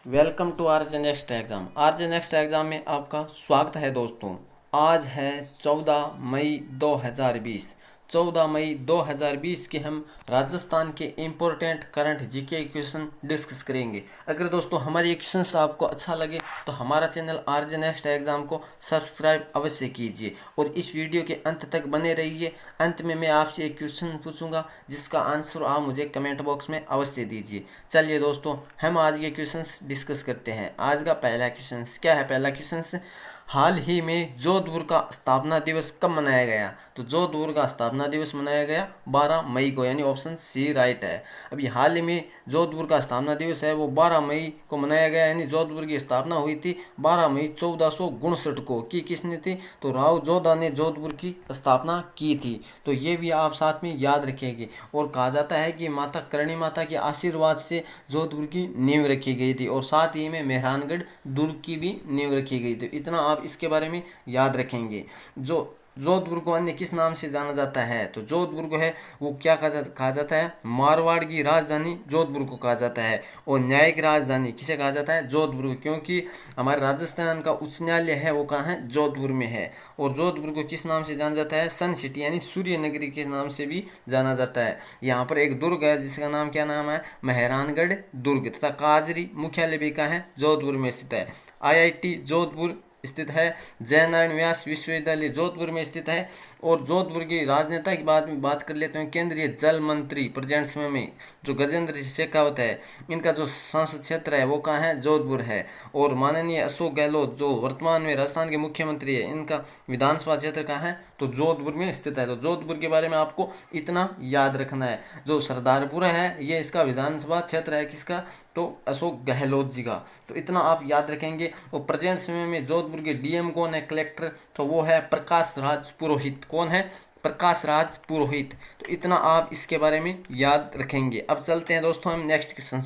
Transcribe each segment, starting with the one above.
Welcome to RJ next exam. RJ next exam में आपका स्वागत है दोस्तों। आज है 14 मई 2020। 14 मई 2020 के हम राजस्थान के important current GK question discuss करेंगे। अगर दोस्तों हमारे क्वेश्चंस आपको अच्छा लगे तो हमारा चैनल आरजे नेक्स्ट एग्ज़ाम को सब्सक्राइब अवश्य कीजिए और इस वीडियो के अंत तक बने रहिए। अंत में मैं आपसे एक क्वेश्चन पूछूंगा जिसका आंसर आप मुझे कमेंट बॉक्स में अवश्य दीजिए। चलिए दोस्तों, हम आज ये क्वेश्चंस डिस्कस करते हैं। आज का पहला क्वेश्चन क्या है? पहला क्वेश्चन, हाल ही में जोधपुर का स्थापना दिवस कब मनाया गया? तो जोधपुर का स्थापना दिवस मनाया गया 12 मई को, यानी ऑप्शन सी राइट है। अभी हाल ही में जोधपुर का स्थापना दिवस है वो 12 मई को मनाया गया, यानी जोधपुर की स्थापना हुई थी 12 मई 1459 को। की किसने थी? तो राव जोधा ने जोधपुर की स्थापना की थी। तो ये भी आप साथ में याद रखेंगे। और कहा जाता है कि माता करणी माता के आशीर्वाद से जोधपुर की नींव रखी गई थी और साथ ही में मेहरानगढ़ दुर्ग की भी नींव रखी गई थी। इतना आप इसके बारे में याद रखेंगे। जो जोधपुर को अन्य किस नाम से जाना जाता है? तो जोधपुर को है वो क्या कहा जाता है? मारवाड़ की राजधानी जोधपुर को कहा जाता है। और न्यायिक राजधानी किसे कहा जाता है? जोधपुर को, क्योंकि हमारे राजस्थान का उच्च न्यायालय है वो कहाँ है? जोधपुर में है। और जोधपुर को किस नाम से जाना जाता है? सन सिटी यानी सूर्य नगरी के नाम से भी जाना जाता है। यहाँ पर एक दुर्ग है जिसका नाम क्या नाम है? मेहरानगढ़ दुर्ग। तथा काजरी मुख्यालय भी कहाँ है? जोधपुर में स्थित है। IIT जोधपुर स्थित है। जयनारायण व्यास विश्वविद्यालय जोधपुर में स्थित है। और जोधपुर की राजनेता की बात कर लेते हैं। केंद्रीय जल मंत्री प्रेजेंट समय में जो गजेंद्र सिंह शेखावत है, इनका जो संसद क्षेत्र है वो कहाँ है? जोधपुर है। और माननीय अशोक गहलोत जो वर्तमान में राजस्थान के मुख्यमंत्री है, इनका विधानसभा क्षेत्र कहाँ है? तो जोधपुर में स्थित है। तो जोधपुर के बारे में आपको इतना याद रखना है। जो सरदारपुर है ये इसका विधानसभा क्षेत्र है, किसका? तो अशोक गहलोत जी का। तो इतना आप याद रखेंगे। और प्रेजेंट समय में जोधपुर के डीएम कौन है? कलेक्टर, तो वो है प्रकाश राज पुरोहित। कौन है? प्रकाश राज पुरोहित। तो इतना आप इसके बारे में याद रखेंगे। अब चलते हैं दोस्तों हम नेक्स्ट क्वेश्चन।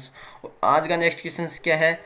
आज का नेक्स्ट क्वेश्चन क्या है?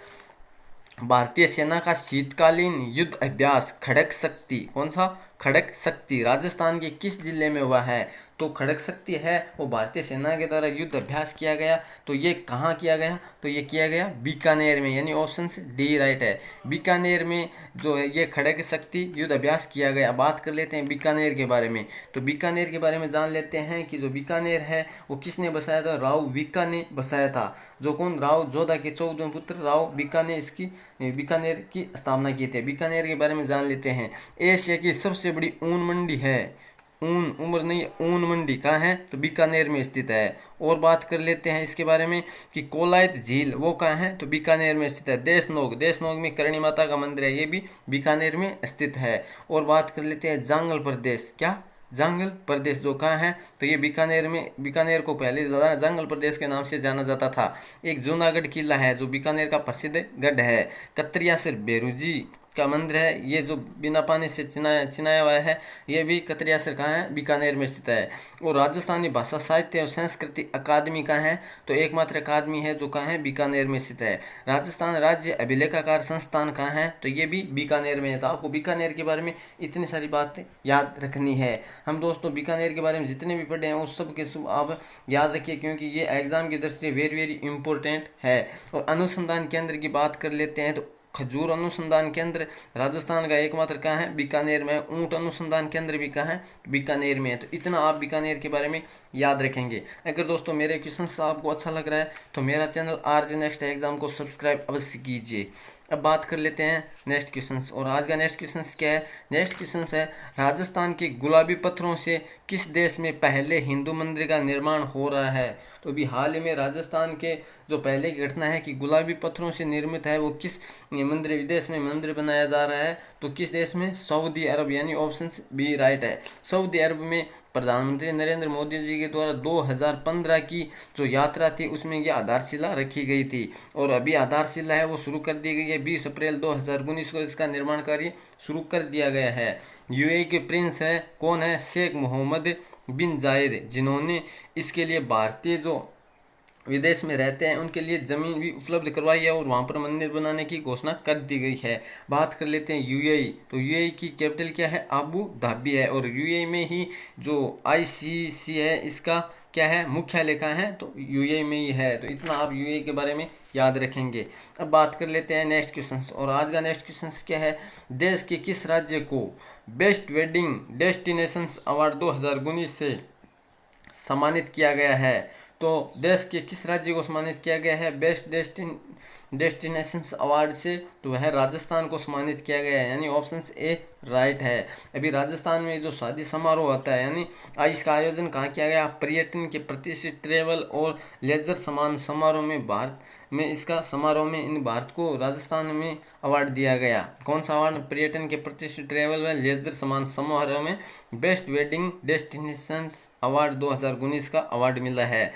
भारतीय सेना का शीतकालीन युद्ध अभ्यास खड़क शक्ति, कौन सा? खड़क शक्ति राजस्थान के किस जिले में हुआ है? तो खड़क शक्ति है वो भारतीय सेना के द्वारा युद्ध अभ्यास किया गया। तो ये कहाँ किया गया? तो ये किया गया बीकानेर में, यानी ऑप्शन डी राइट है। बीकानेर में जो है ये खड़क शक्ति युद्ध अभ्यास किया गया। बात कर लेते हैं बीकानेर के बारे में। तो बीकानेर के बारे में जान लेते हैं कि जो बीकानेर है वो किसने बसाया था? राव बीका ने बसाया था। जो कौन? राव जोधा के 14 पुत्र राव बीका ने इसकी बीकानेर की स्थापना की थी। बीकानेर के बारे में जान लेते हैं। एशिया की सबसे बड़ी ऊन मंडी है। ऊन मंडी कहाँ है? तो बीकानेर में स्थित है। और बात कर लेते हैं इसके बारे में कि कोलायत झील वो कहाँ है? तो बीकानेर में स्थित है। देशनोग में करणी माता का मंदिर है, ये भी बीकानेर में स्थित है। और बात कर लेते हैं जांगल प्रदेश, क्या? जांगल प्रदेश जो कहाँ है? तो ये बीकानेर को पहले जांगल प्रदेश के नाम से जाना जाता था। एक जूनागढ़ किला है जो बीकानेर का प्रसिद्ध गढ़ है। कतरिया सिर बेरूजी का मंदिर है, ये जो बिना पानी से चिनाया हुआ है, ये भी कतरियासर कहाँ है? बीकानेर में स्थित है। और राजस्थानी भाषा साहित्य और संस्कृति अकादमी कहाँ है? तो एकमात्र अकादमी है जो कहाँ है? बीकानेर में स्थित है। राजस्थान राज्य अभिलेखाकार संस्थान कहाँ है? तो ये भी बीकानेर में है। तो आपको बीकानेर के बारे में इतनी सारी बातें याद रखनी है। हम दोस्तों बीकानेर के बारे में जितने भी पढ़े हैं उस सब के सब आप याद रखिए, क्योंकि ये एग्जाम की दृष्टि से वेरी वेरी इंपॉर्टेंट है। और अनुसंधान केंद्र की बात कर लेते हैं तो खजूर अनुसंधान केंद्र राजस्थान का एकमात्र कहाँ है? बीकानेर में। ऊंट अनुसंधान केंद्र भी कहाँ है? बीकानेर में है। तो इतना आप बीकानेर के बारे में याद रखेंगे। अगर दोस्तों मेरे क्वेश्चंस आपको अच्छा लग रहा है तो मेरा चैनल आरजे नेक्स्ट एग्जाम को सब्सक्राइब अवश्य कीजिए। अब बात कर लेते हैं नेक्स्ट क्वेश्चंस। और आज का नेक्स्ट क्वेश्चंस क्या है? नेक्स्ट क्वेश्चंस है राजस्थान के गुलाबी पत्थरों से किस देश में पहले हिंदू मंदिर का निर्माण हो रहा है? तो अभी हाल ही में राजस्थान के जो पहले की घटना है कि गुलाबी पत्थरों से निर्मित है वो किस मंदिर, विदेश में मंदिर बनाया जा रहा है? तो किस देश में? सऊदी अरब, यानी ऑप्शन बी राइट है। सऊदी अरब में प्रधानमंत्री नरेंद्र मोदी जी के द्वारा 2015 की जो यात्रा थी उसमें यह आधारशिला रखी गई थी। और अभी आधारशिला है वो शुरू कर दी गई है। 20 अप्रैल 2019 को इसका निर्माण कार्य शुरू कर दिया गया है। यूएई के प्रिंस है कौन है? शेख मोहम्मद बिन जायद, जिन्होंने इसके लिए भारतीय जो विदेश में रहते हैं उनके लिए ज़मीन भी उपलब्ध करवाई है और वहाँ पर मंदिर बनाने की घोषणा कर दी गई है। बात कर लेते हैं यूएई। तो यूएई की कैपिटल क्या है? अबू धाबी है। और यूएई में ही जो आईसीसी है इसका क्या है, मुख्यालय कहाँ है, तो यूएई में ही है। तो इतना आप यूएई के बारे में याद रखेंगे। अब बात कर लेते हैं नेक्स्ट क्वेश्चन। और आज का नेक्स्ट क्वेश्चन क्या है, देश के किस राज्य को बेस्ट वेडिंग डेस्टिनेशंस अवार्ड 2019 से सम्मानित किया गया है। तो देश के किस राज्य को सम्मानित किया गया है बेस्ट डेस्टिनेशंस अवार्ड से, तो वह राजस्थान को सम्मानित किया गया है, यानी ऑप्शन ए राइट है। अभी राजस्थान में जो शादी समारोह होता है, यानी इसका आयोजन कहाँ किया गया, पर्यटन के प्रतिष्ठित ट्रेवल और लेजर समान समारोह में भारत में इसका समारोह में इन भारत को राजस्थान में अवार्ड दिया गया। कौन सा अवार्ड, पर्यटन के प्रतिष्ठित ट्रेवल व लेजर समान समारोह में बेस्ट वेडिंग डेस्टिनेशंस अवार्ड 2019 का अवार्ड मिला है।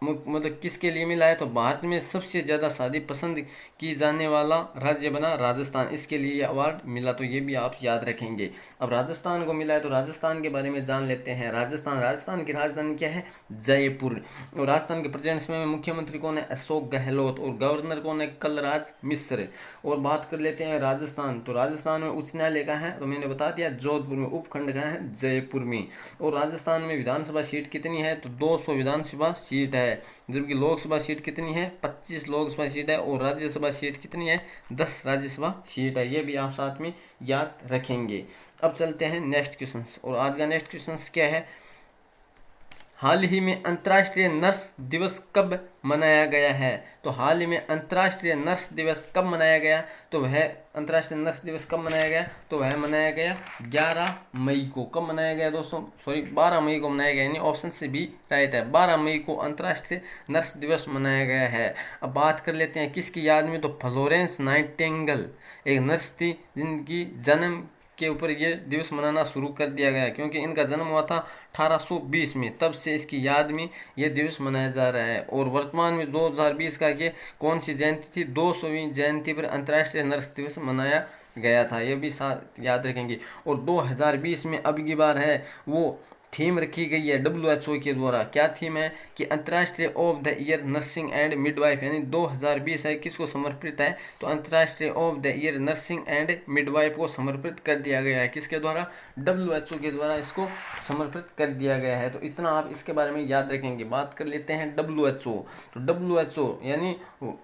मतलब किसके लिए मिला है, तो भारत में सबसे ज़्यादा शादी पसंद की जाने वाला राज्य बना राजस्थान, इसके लिए अवार्ड मिला। तो ये भी आप याद रखेंगे। अब राजस्थान को मिला है तो राजस्थान के बारे में जान लेते हैं। राजस्थान की राजधानी क्या है, जयपुर। और राजस्थान के प्रेजेंट समय में मुख्यमंत्री कौन है, अशोक गहलोत। और गवर्नर कौन है, कलराज मिश्र। और बात कर लेते हैं राजस्थान, तो राजस्थान में उच्च न्यायालय कहाँ है, तो मैंने बता दिया जोधपुर में। उपखंड कहाँ है, जयपुर में। और राजस्थान में विधानसभा सीट कितनी है, तो 200 विधानसभा सीट है। जबकि लोकसभा सीट कितनी है, 25 लोकसभा सीट है। और राज्यसभा सीट कितनी है, 10 राज्यसभा सीट है। ये भी आप साथ में याद रखेंगे। अब चलते हैं नेक्स्ट क्वेश्चन। और आज का नेक्स्ट क्वेश्चन क्या है, हाल ही में अंतर्राष्ट्रीय नर्स दिवस कब मनाया गया है। तो हाल ही में अंतर्राष्ट्रीय नर्स दिवस कब मनाया गया, तो वह अंतर्राष्ट्रीय नर्स दिवस कब मनाया गया, तो वह मनाया गया 11 मई को। कब मनाया गया दोस्तों, 12 मई को मनाया गया, यानी ऑप्शन से भी राइट है। 12 मई को अंतर्राष्ट्रीय नर्स दिवस मनाया गया है। अब बात कर लेते हैं किसकी याद में, तो फ्लोरेंस नाइटिंगेल एक नर्स थी जिनकी जन्म के ऊपर ये दिवस मनाना शुरू कर दिया गया, क्योंकि इनका जन्म हुआ था 1820 में, तब से इसकी याद में ये दिवस मनाया जा रहा है। और वर्तमान में 2020 का ये कौन सी जयंती थी, 200वीं जयंती पर अंतर्राष्ट्रीय नर्स दिवस मनाया गया था। ये भी साथ याद रखेंगे। और 2020 में अब की बार है वो थीम रखी गई है WHO के द्वारा। क्या थीम है कि अंतर्राष्ट्रीय of the year nursing and midwife, यानी 2020 है किसको समर्पित है, तो अंतर्राष्ट्रीय of the year nursing and midwife को समर्पित कर दिया गया है। किसके द्वारा, WHO के द्वारा इसको समर्पित कर दिया गया है। तो इतना आप इसके बारे में याद रखेंगे। बात कर लेते हैं WHO। तो WHO यानी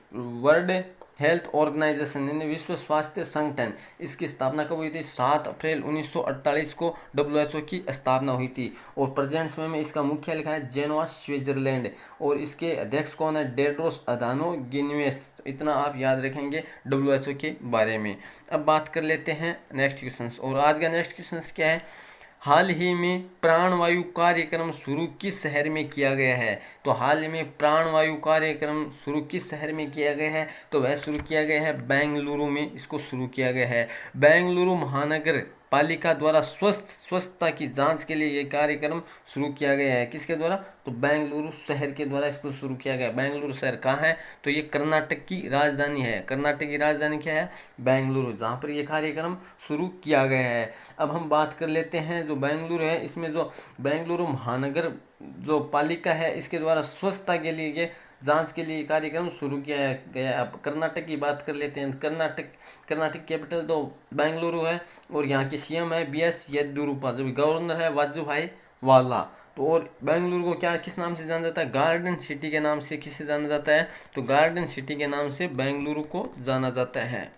वर्ल्ड हेल्थ ऑर्गेनाइजेशन, यानी विश्व स्वास्थ्य संगठन, इसकी स्थापना कब हुई थी, 7 अप्रैल 1948 को WHO की स्थापना हुई थी। और प्रेजेंट समय में इसका मुख्यालय है जेनेवा, स्विट्जरलैंड। और इसके अध्यक्ष कौन है, टेड्रोस अधानोम घेब्रेयेसस। इतना आप याद रखेंगे WHO के बारे में। अब बात कर लेते हैं नेक्स्ट क्वेश्चन। और आज का नेक्स्ट क्वेश्चन क्या है, हाल ही में प्राणवायु कार्यक्रम शुरू किस शहर में किया गया है। तो हाल ही में प्राणवायु कार्यक्रम शुरू किस शहर में किया गया है, तो वह शुरू किया गया है बेंगलुरु में, इसको शुरू किया गया है। बेंगलुरु महानगर पालिका द्वारा स्वच्छता की जांच के लिए ये कार्यक्रम शुरू किया गया है। किसके द्वारा, तो बेंगलुरु शहर के द्वारा इसको शुरू किया गया। बेंगलुरु शहर कहाँ है, तो ये कर्नाटक की राजधानी है। कर्नाटक की राजधानी क्या है, बेंगलुरु, जहाँ पर ये कार्यक्रम शुरू किया गया है। अब हम बात कर लेते हैं जो बेंगलुरु है, इसमें जो बेंगलुरु महानगर जो पालिका है, इसके द्वारा स्वच्छता के लिए ये जांच के लिए कार्यक्रम शुरू किया गया। अब कर्नाटक की बात कर लेते हैं। कर्नाटक कैपिटल तो बेंगलुरु है। और यहाँ के CM है BS येदियुरप्पा, जो गवर्नर है वाजुभाई वाला। तो और बेंगलुरु को क्या किस नाम से जाना जाता है, गार्डन सिटी के नाम से किसे जाना जाता है, तो गार्डन सिटी के नाम से बेंगलुरु को जाना जाता है।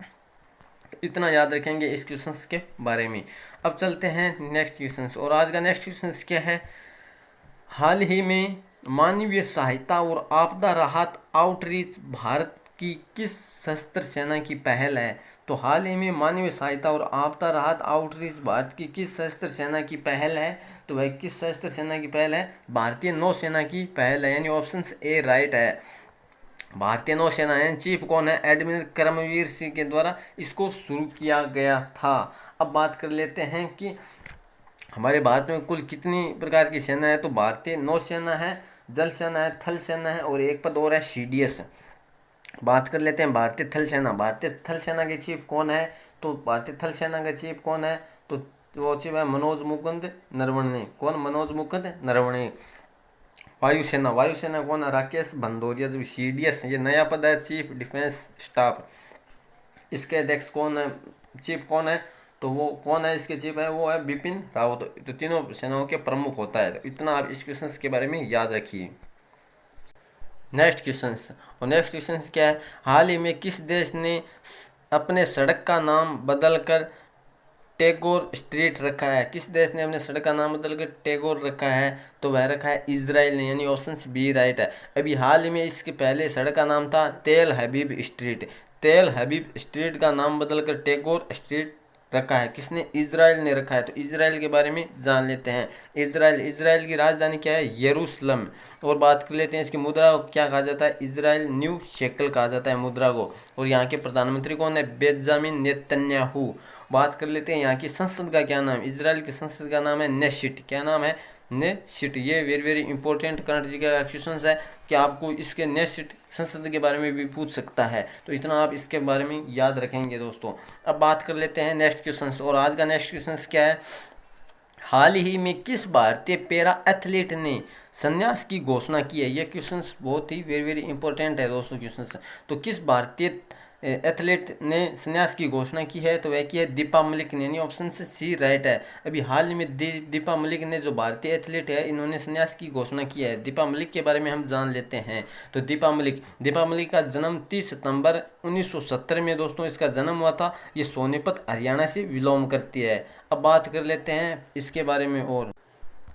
इतना याद रखेंगे इस क्वेश्चन के बारे में। अब चलते हैं नेक्स्ट क्वेश्चन। और आज का नेक्स्ट क्वेश्चन क्या है, हाल ही में मानवीय सहायता और आपदा राहत आउटरीच भारत की किस सशस्त्र सेना की पहल है। तो हाल ही में मानवीय सहायता और आपदा राहत आउटरीच भारत की किस सशस्त्र सेना की पहल है, तो वह किस सशस्त्र सेना की पहल है, भारतीय नौसेना की पहल है, यानी ऑप्शन ए राइट है। भारतीय नौसेना यानी चीफ कौन है, एडमिरल करमवीर सिंह के द्वारा इसको शुरू किया गया था। अब बात कर लेते हैं कि हमारे भारत में कुल कितनी प्रकार की सेना है, तो भारतीय नौसेना है, जल सेना है, थल सेना है, और एक पद और है CDS। बात कर लेते हैं भारतीय थल सेना। भारतीय थल सेना के चीफ कौन है, तो भारतीय थल सेना का चीफ कौन है, तो वो चीफ है मनोज मुकुंद नरवणे। कौन, मनोज मुकुंद नरवणे। वायुसेना कौन है, राकेश भदौरिया। जो CDS ये नया पद है, चीफ डिफेंस स्टाफ। इसके अध्यक्ष कौन है, चीफ कौन है, तो वो कौन है इसके चीफ है, वो है बिपिन रावत। तो तीनों सेनाओं के प्रमुख होता है। तो इतना आप इस क्वेश्चन के बारे में याद रखिए। नेक्स्ट क्वेश्चन, और नेक्स्ट क्वेश्चन क्या है, हाल ही में किस देश ने अपने सड़क का नाम बदलकर टैगोर स्ट्रीट रखा है? किस देश ने अपने सड़क का नाम बदलकर टैगोर रखा है? तो वह रखा है इजराइल ने, यानी ऑप्शन बी राइट है। अभी हाल ही में इसके पहले सड़क का नाम था तेल हबीब स्ट्रीट। तेल हबीब स्ट्रीट का नाम बदलकर टैगोर स्ट्रीट रखा है। किसने? इजराइल ने रखा है। तो इजराइल के बारे में जान लेते हैं। इजराइल की राजधानी क्या है? यरूशलेम। और बात कर लेते हैं इसकी मुद्रा को क्या कहा जाता है? इजराइल न्यू शेकल कहा जाता है मुद्रा को। और यहाँ के प्रधानमंत्री कौन है? Benjamin Netanyahu. बात कर लेते हैं यहाँ की संसद का क्या नाम? इजराइल की संसद का नाम है नेशिट। क्या नाम है? नेशिट। ये वेरी वेरी इंपॉर्टेंट करंट जी का क्वेश्चन है कि आपको इसके नेशिट संसद के बारे में भी पूछ सकता है। तो इतना आप इसके बारे में याद रखेंगे दोस्तों। अब बात कर लेते हैं नेक्स्ट क्वेश्चन। और आज का नेक्स्ट क्वेश्चन क्या है, हाल ही में किस भारतीय पैरा एथलीट ने संन्यास की घोषणा की है? ये क्वेश्चन बहुत ही वेरी वेरी इंपॉर्टेंट है दोस्तों क्वेश्चन। तो किस भारतीय एथलीट ने संन्यास की घोषणा की है? तो वह की है दीपा मलिक ने, यानी ऑप्शन से सी राइट है। अभी हाल ही में दीपा मलिक ने, जो भारतीय एथलीट है, इन्होंने संन्यास की घोषणा की है। दीपा मलिक के बारे में हम जान लेते हैं। तो दीपा मलिक का जन्म 30 सितंबर 1970 में दोस्तों इसका जन्म हुआ था। ये सोनीपत हरियाणा से बिलोंग करती है। अब बात कर लेते हैं इसके बारे में। और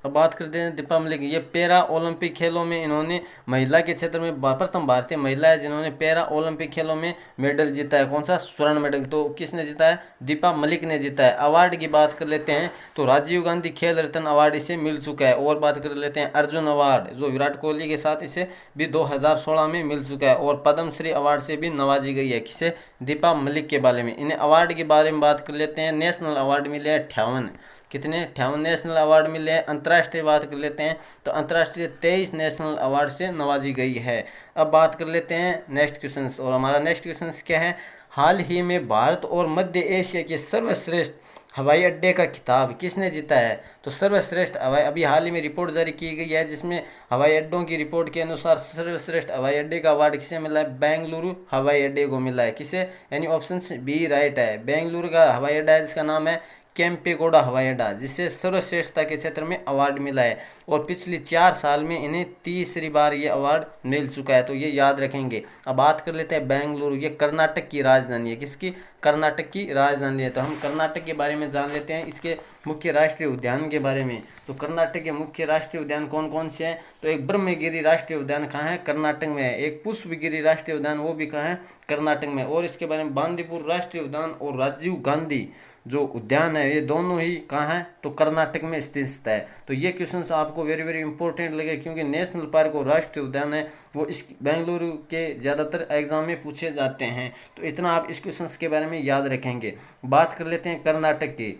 अब बात करते हैं दीपा मलिक, ये पैरा ओलंपिक खेलों में इन्होंने महिला के क्षेत्र में प्रथम भारतीय महिला है जिन्होंने पैरा ओलंपिक खेलों में मेडल जीता है। कौन सा? स्वर्ण मेडल। तो किसने जीता है? दीपा मलिक ने जीता है। अवार्ड की बात कर लेते हैं तो राजीव गांधी खेल रत्न अवार्ड इसे मिल चुका है। और बात कर लेते हैं अर्जुन अवार्ड, जो विराट कोहली के साथ इसे भी 2016 में मिल चुका है। और पद्मश्री अवार्ड से भी नवाजी गई है। किसे? दीपा मलिक के बारे में। इन्हें अवार्ड के बारे में बात कर लेते हैं। नेशनल अवार्ड मिले हैं 58। कितने? 58 नेशनल अवार्ड मिले हैं। अंतर्राष्ट्रीय बात कर लेते हैं तो अंतर्राष्ट्रीय 23 नेशनल अवार्ड से नवाजी गई है। अब बात कर लेते हैं नेक्स्ट क्वेश्चन। और हमारा नेक्स्ट क्वेश्चन क्या है, हाल ही में भारत और मध्य एशिया के सर्वश्रेष्ठ हवाई अड्डे का खिताब किसने जीता है? तो सर्वश्रेष्ठ हवाई, अभी हाल ही में रिपोर्ट जारी की गई है जिसमें हवाई अड्डों की रिपोर्ट के अनुसार सर्वश्रेष्ठ हवाई अड्डे का अवार्ड किसे मिला है? बेंगलुरु हवाई अड्डे को मिला है। किसे? यानी ऑप्शन बी राइट है। बेंगलुरु का हवाई अड्डा है जिसका नाम है केम्पेगौड़ा हवाई अड्डा, जिसे सर्वश्रेष्ठता के क्षेत्र में अवार्ड मिला है। और पिछली 4 साल में इन्हें तीसरी बार ये अवार्ड मिल चुका है। तो ये याद रखेंगे। अब बात कर लेते हैं बेंगलुरु, ये कर्नाटक की राजधानी है। किसकी? कर्नाटक की राजधानी है। तो हम कर्नाटक के बारे में जान लेते हैं, इसके मुख्य राष्ट्रीय उद्यान के बारे में। तो कर्नाटक के मुख्य राष्ट्रीय उद्यान कौन कौन से हैं? तो एक ब्रह्मगिरी राष्ट्रीय उद्यान कहाँ है? कर्नाटक में है। एक पुष्पगिरी राष्ट्रीय उद्यान, वो भी कहाँ है? कर्नाटक में। और इसके बारे में बांदीपुर राष्ट्रीय उद्यान और राजीव गांधी जो उद्यान है, ये दोनों ही कहाँ है? तो कर्नाटक में स्थित है। तो ये क्वेश्चन आपको वेरी वेरी इंपॉर्टेंट लगे क्योंकि नेशनल पार्क और राष्ट्रीय उद्यान है वो इस बेंगलुरु के ज़्यादातर एग्जाम में पूछे जाते हैं। तो इतना आप इस क्वेश्चन के बारे में याद रखेंगे। बात कर लेते हैं कर्नाटक की।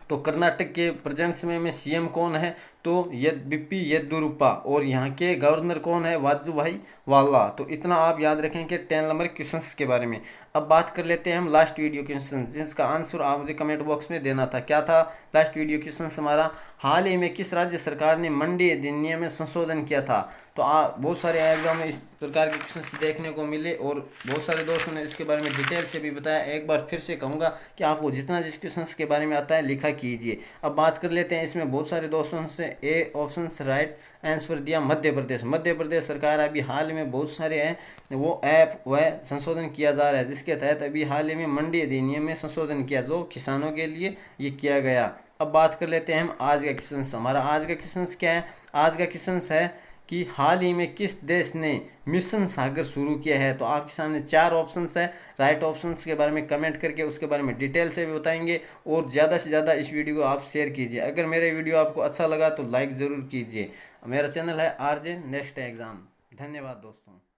तो कर्नाटक के प्रेजेंट समय में सीएम कौन है? तो बीपी येदियुरप्पा। और यहाँ के गवर्नर कौन है? वाजुभाई वाला। तो इतना आप याद रखेंगे 10 नंबर क्वेश्चंस के बारे में। अब बात कर लेते हैं हम लास्ट वीडियो क्वेश्चन, जिसका आंसर आप मुझे कमेंट बॉक्स में देना था। क्या था लास्ट वीडियो क्वेश्चन हमारा? हाल ही में किस राज्य सरकार ने मंडी अधिनियम में संशोधन किया था? तो बहुत सारे एग्जाम में इस प्रकार के क्वेश्चन देखने को मिले और बहुत सारे दोस्तों ने इसके बारे में डिटेल से भी बताया। एक बार फिर से कहूँगा कि आपको जितना जिस क्वेश्चन के बारे में आता है लिखा कीजिए। अब बात कर लेते हैं, इसमें बहुत सारे दोस्तों से ए ऑप्शन राइट आंसर दिया मध्य प्रदेश सरकार। अभी हाल में बहुत सारे हैं वो ऐप वह संशोधन किया जा रहा है, जिसके तहत अभी हाल ही में मंडी अधिनियम में संशोधन किया जो किसानों के लिए ये किया गया। अब बात कर लेते हैं हम आज का क्वेश्चन। हमारा आज का क्वेश्चन क्या है? आज का क्वेश्चन है कि हाल ही में किस देश ने मिशन सागर शुरू किया है? तो आपके सामने 4 ऑप्शंस है। राइट ऑप्शंस के बारे में कमेंट करके उसके बारे में डिटेल से भी बताएंगे और ज़्यादा से ज़्यादा इस वीडियो को आप शेयर कीजिए। अगर मेरा वीडियो आपको अच्छा लगा तो लाइक ज़रूर कीजिए। मेरा चैनल है आरजे नेक्स्ट एग्जाम। धन्यवाद दोस्तों।